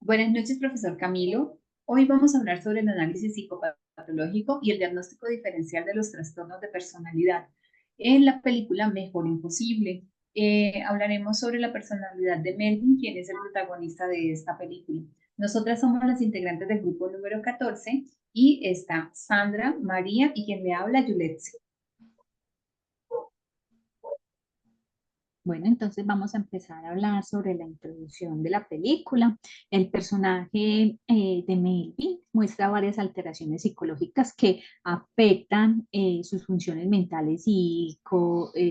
Buenas noches, profesor Camilo. Hoy vamos a hablar sobre el análisis psicopatológico y el diagnóstico diferencial de los trastornos de personalidad. En la película Mejor Imposible, hablaremos sobre la personalidad de Melvin, quien es el protagonista de esta película. Nosotras somos las integrantes del grupo número 14 y está Sandra, María y quien le habla, Yuletsi. Bueno, entonces vamos a empezar a hablar sobre la introducción de la película. El personaje de Melvin muestra varias alteraciones psicológicas que afectan sus funciones mentales y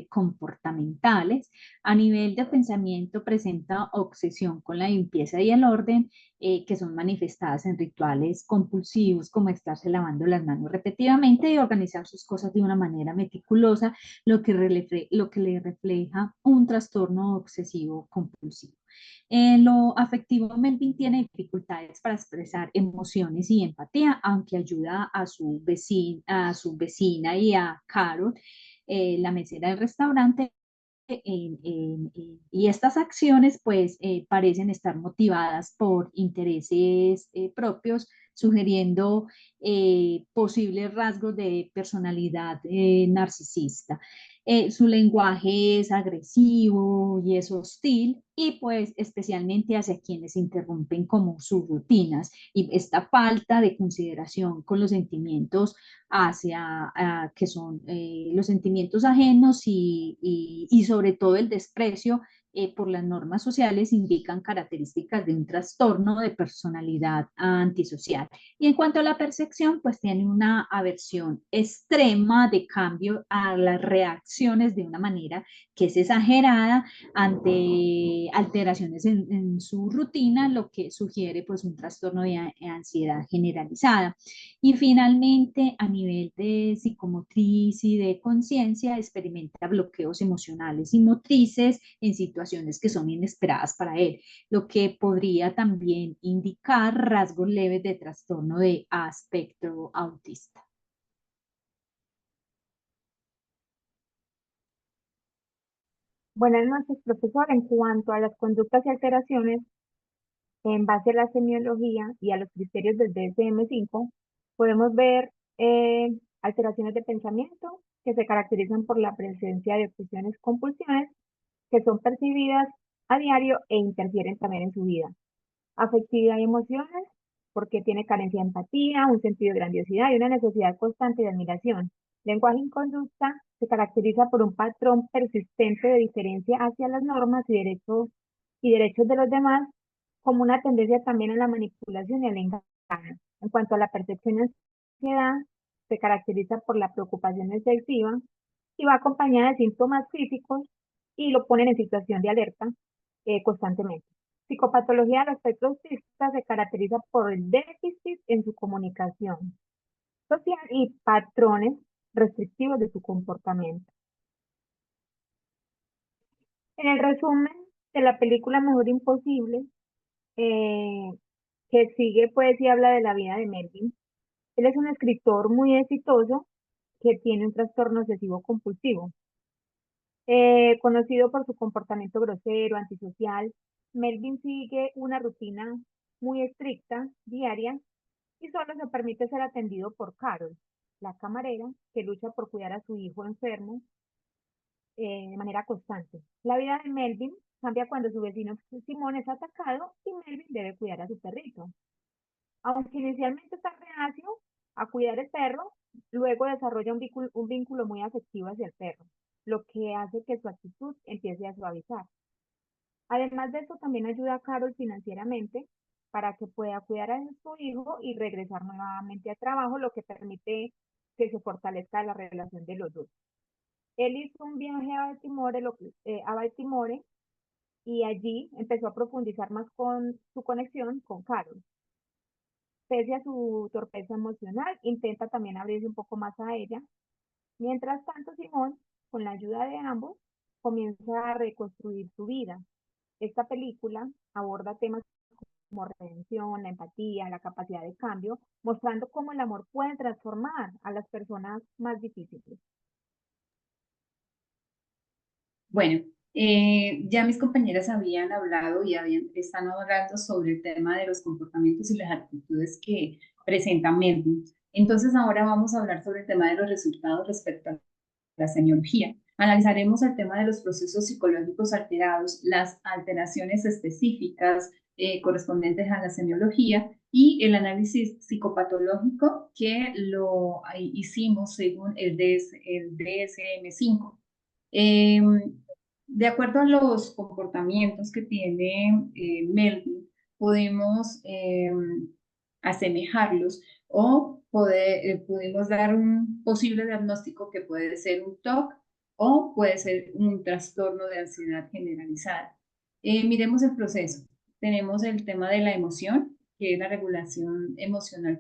comportamentales. A nivel de pensamiento presenta obsesión con la limpieza y el orden, que son manifestadas en rituales compulsivos como estarse lavando las manos repetidamente y organizar sus cosas de una manera meticulosa, lo que le refleja un trastorno obsesivo compulsivo. En lo afectivo, Melvin tiene dificultades para expresar emociones y empatía, aunque ayuda a su vecina y a Carol, la mesera del restaurante, y estas acciones pues parecen estar motivadas por intereses propios, sugiriendo posibles rasgos de personalidad narcisista. Su lenguaje es agresivo y es hostil y pues especialmente hacia quienes interrumpen como sus rutinas, y esta falta de consideración con los sentimientos que son los sentimientos ajenos y sobre todo el desprecio por las normas sociales indican características de un trastorno de personalidad antisocial. Y en cuanto a la percepción, pues tiene una aversión extrema de cambio a las reacciones de una manera que es exagerada ante alteraciones en su rutina, lo que sugiere pues un trastorno de ansiedad generalizada. Y finalmente, a nivel de psicomotriz y de conciencia, experimenta bloqueos emocionales y motrices en situaciones que son inesperadas para él, lo que podría también indicar rasgos leves de trastorno de aspecto autista. Buenas noches, profesor. En cuanto a las conductas y alteraciones, en base a la semiología y a los criterios del DSM-5, podemos ver alteraciones de pensamiento que se caracterizan por la presencia de obsesiones compulsiones que son percibidas a diario e interfieren también en su vida. Afectividad y emociones, porque tiene carencia de empatía, un sentido de grandiosidad y una necesidad constante de admiración. Lenguaje y conducta se caracteriza por un patrón persistente de diferencia hacia las normas y derechos de los demás, como una tendencia también a la manipulación y al engaño. En cuanto a la percepción y ansiedad, se caracteriza por la preocupación excesiva y va acompañada de síntomas físicos y lo ponen en situación de alerta constantemente. Psicopatología del espectro autista se caracteriza por el déficit en su comunicación social y patrones restrictivos de su comportamiento. En el resumen de la película Mejor Imposible, eh, que sigue pues y habla de la vida de Melvin, él es un escritor muy exitoso que tiene un trastorno obsesivo compulsivo. Conocido por su comportamiento grosero, antisocial, Melvin sigue una rutina muy estricta, diaria, y solo se permite ser atendido por Carol, la camarera, que lucha por cuidar a su hijo enfermo de manera constante. La vida de Melvin cambia cuando su vecino Simón es atacado y Melvin debe cuidar a su perrito. Aunque inicialmente está reacio a cuidar el perro, luego desarrolla un vínculo muy afectivo hacia el perro, lo que hace que su actitud empiece a suavizar. Además de eso, también ayuda a Carol financieramente para que pueda cuidar a su hijo y regresar nuevamente a trabajo, lo que permite que se fortalezca la relación de los dos. Él hizo un viaje a Baltimore y allí empezó a profundizar más con su conexión con Carol. Pese a su torpeza emocional, intenta también abrirse un poco más a ella. Mientras tanto, Simón, con la ayuda de ambos, comienza a reconstruir su vida. Esta película aborda temas como redención, la empatía, la capacidad de cambio, mostrando cómo el amor puede transformar a las personas más difíciles. Bueno, Ya mis compañeras habían hablado y están hablando sobre el tema de los comportamientos y las actitudes que presenta Melvin. Entonces ahora vamos a hablar sobre el tema de los resultados respecto a la semiología. Analizaremos el tema de los procesos psicológicos alterados, las alteraciones específicas correspondientes a la semiología y el análisis psicopatológico que lo hicimos según el DSM-5. De acuerdo a los comportamientos que tiene Melvin, podemos asemejarlos o pudimos dar un posible diagnóstico que puede ser un TOC o puede ser un trastorno de ansiedad generalizada. Miremos el proceso. Tenemos el tema de la emoción, que es la regulación emocional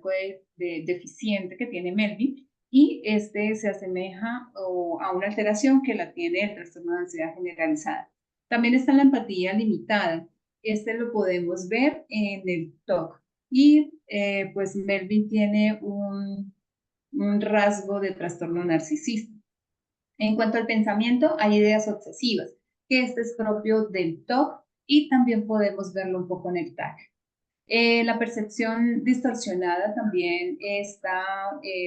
deficiente que tiene Melvin, y este se asemeja a una alteración que la tiene el trastorno de ansiedad generalizada. También está la empatía limitada. Este lo podemos ver en el TOC. Y pues Melvin tiene un rasgo de trastorno narcisista. En cuanto al pensamiento, hay ideas obsesivas, que este es propio del TOC y también podemos verlo un poco en el TAC. La percepción distorsionada también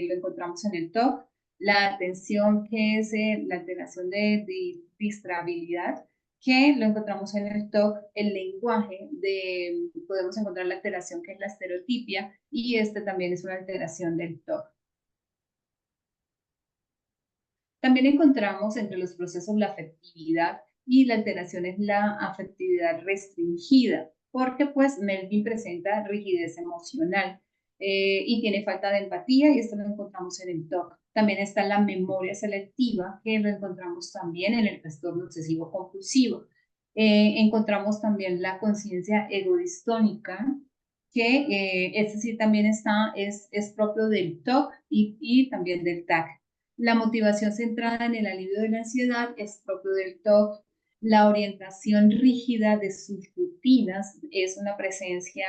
lo encontramos en el TOC. La atención, que es la alteración de distrabilidad, que lo encontramos en el TOC. El lenguaje, podemos encontrar la alteración que es la estereotipia, y este también es una alteración del TOC. También encontramos entre los procesos la afectividad, y la alteración es la afectividad restringida, porque pues Melvin presenta rigidez emocional y tiene falta de empatía, y esto lo encontramos en el TOC. También está la memoria selectiva, que lo encontramos también en el trastorno obsesivo compulsivo. Encontramos también la conciencia egodistónica, que este sí también es propio del TOC y también del TAC. La motivación centrada en el alivio de la ansiedad es propio del TOC. La orientación rígida de sus rutinas es una presencia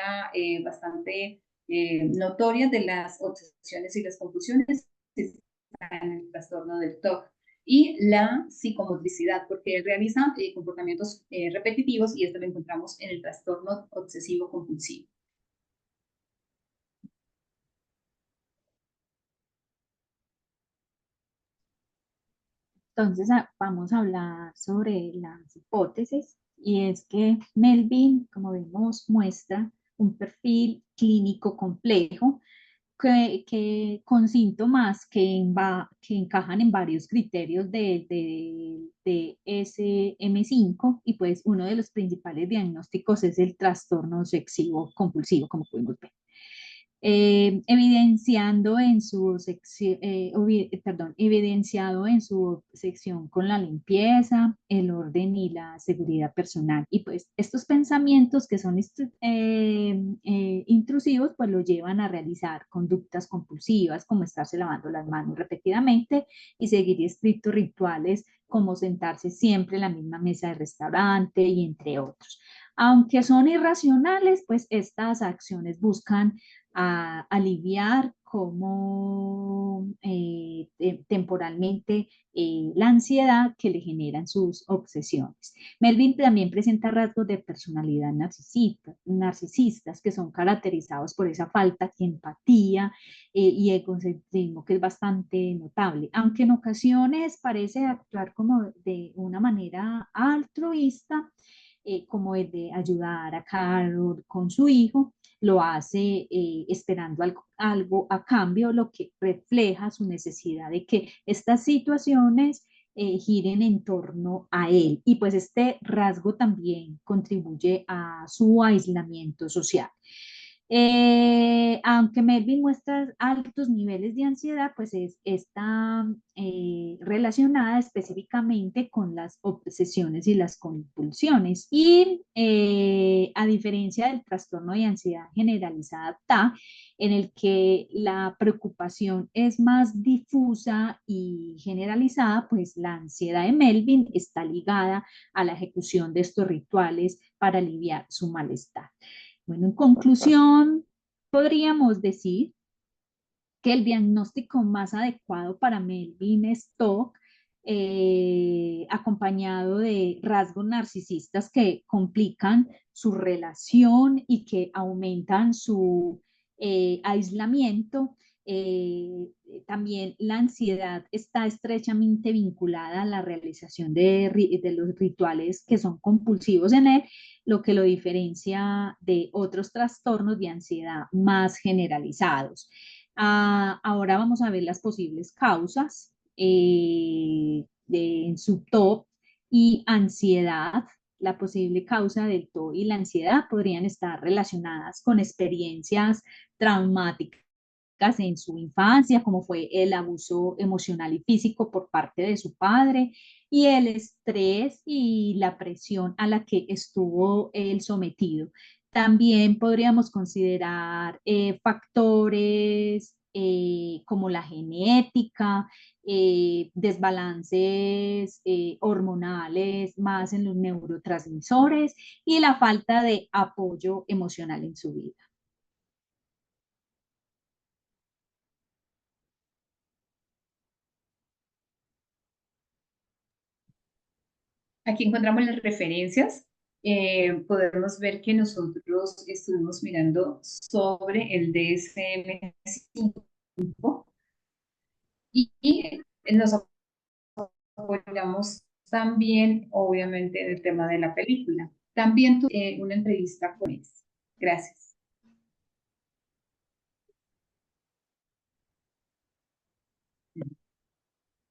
bastante notoria de las obsesiones y las compulsiones en el trastorno del TOC. Y la psicomotricidad, porque él realiza comportamientos repetitivos, y esto lo encontramos en el trastorno obsesivo compulsivo. Entonces, vamos a hablar sobre las hipótesis, y es que Melvin, como vemos, muestra un perfil clínico complejo con síntomas que encajan en varios criterios de SM5, y pues uno de los principales diagnósticos es el trastorno obsesivo compulsivo, como podemos ver. Evidenciando en su sección, evidenciado en su sección con la limpieza, el orden y la seguridad personal. Y pues estos pensamientos que son intrusivos, pues lo llevan a realizar conductas compulsivas, como estarse lavando las manos repetidamente y seguir estrictos rituales, como sentarse siempre en la misma mesa de restaurante, y entre otros. Aunque son irracionales, pues estas acciones buscan a aliviar como temporalmente la ansiedad que le generan sus obsesiones. Melvin también presenta rasgos de personalidad narcisistas, que son caracterizados por esa falta de empatía y egocentrismo, que es bastante notable, aunque en ocasiones parece actuar como de una manera altruista, como el de ayudar a Carol con su hijo. Lo hace esperando algo a cambio, lo que refleja su necesidad de que estas situaciones giren en torno a él. Y pues este rasgo también contribuye a su aislamiento social. Aunque Melvin muestra altos niveles de ansiedad, pues está relacionada específicamente con las obsesiones y las compulsiones. Y a diferencia del trastorno de ansiedad generalizada TA, en el que la preocupación es más difusa y generalizada, pues la ansiedad de Melvin está ligada a la ejecución de estos rituales para aliviar su malestar. Bueno, en conclusión, podríamos decir que el diagnóstico más adecuado para Melvin Stock acompañado de rasgos narcisistas que complican su relación y que aumentan su aislamiento. También la ansiedad está estrechamente vinculada a la realización de los rituales que son compulsivos en él, lo que lo diferencia de otros trastornos de ansiedad más generalizados. Ahora vamos a ver las posibles causas en su TOC y ansiedad. La posible causa del TOC y la ansiedad podrían estar relacionadas con experiencias traumáticas en su infancia, como fue el abuso emocional y físico por parte de su padre, y el estrés y la presión a la que estuvo él sometido. También podríamos considerar factores como la genética, desbalances hormonales más en los neurotransmisores y la falta de apoyo emocional en su vida. Aquí encontramos las referencias. Podemos ver que nosotros estuvimos mirando sobre el DSM-5 y nos apoyamos también, obviamente, en el tema de la película. También tuve una entrevista con él. Gracias.